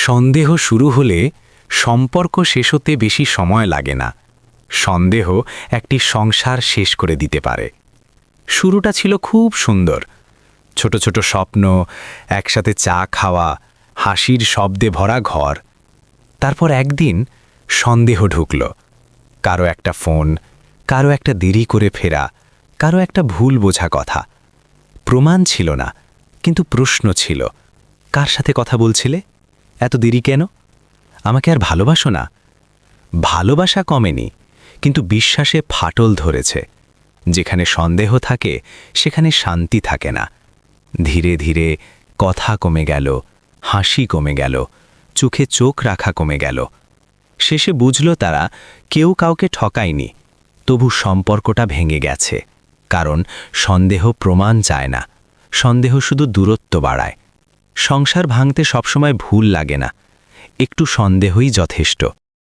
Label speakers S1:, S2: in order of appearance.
S1: সন্দেহ শুরু হলে সম্পর্ক শেষ হতে বেশি সময় লাগে না। সন্দেহ একটি সংসার শেষ করে দিতে পারে। শুরুটা ছিল খুব সুন্দর। ছোট ছোট স্বপ্ন, একসাথে চা খাওয়া, হাসির শব্দে ভরা ঘর। তারপর একদিন সন্দেহ ঢুকল। কারো একটা ফোন, কারো একটা দেরি করে ফেরা, কারো একটা ভুল বোঝা কথা। প্রমাণ ছিল না, কিন্তু প্রশ্ন ছিল। কার সাথে কথা বলছিলে? এত দেরি কেন? আমাকে আর ভালোবাসো না? ভালোবাসা কমেনি, কিন্তু বিশ্বাসে ফাটল ধরেছে। যেখানে সন্দেহ থাকে সেখানে শান্তি থাকে না। ধীরে ধীরে কথা কমে গেল, হাসি কমে গেল, চোখে চোখ রাখা কমে গেল। শেষে বুঝল তারা কেউ কাউকে ঠকায়নি, তবু সম্পর্কটা ভেঙে গেছে। কারণ সন্দেহ প্রমাণ চায় না, সন্দেহ শুধু দূরত্ব বাড়ায়। সংসার ভাঙতে সবসময় ভুল লাগে না, একটু সন্দেহই যথেষ্ট।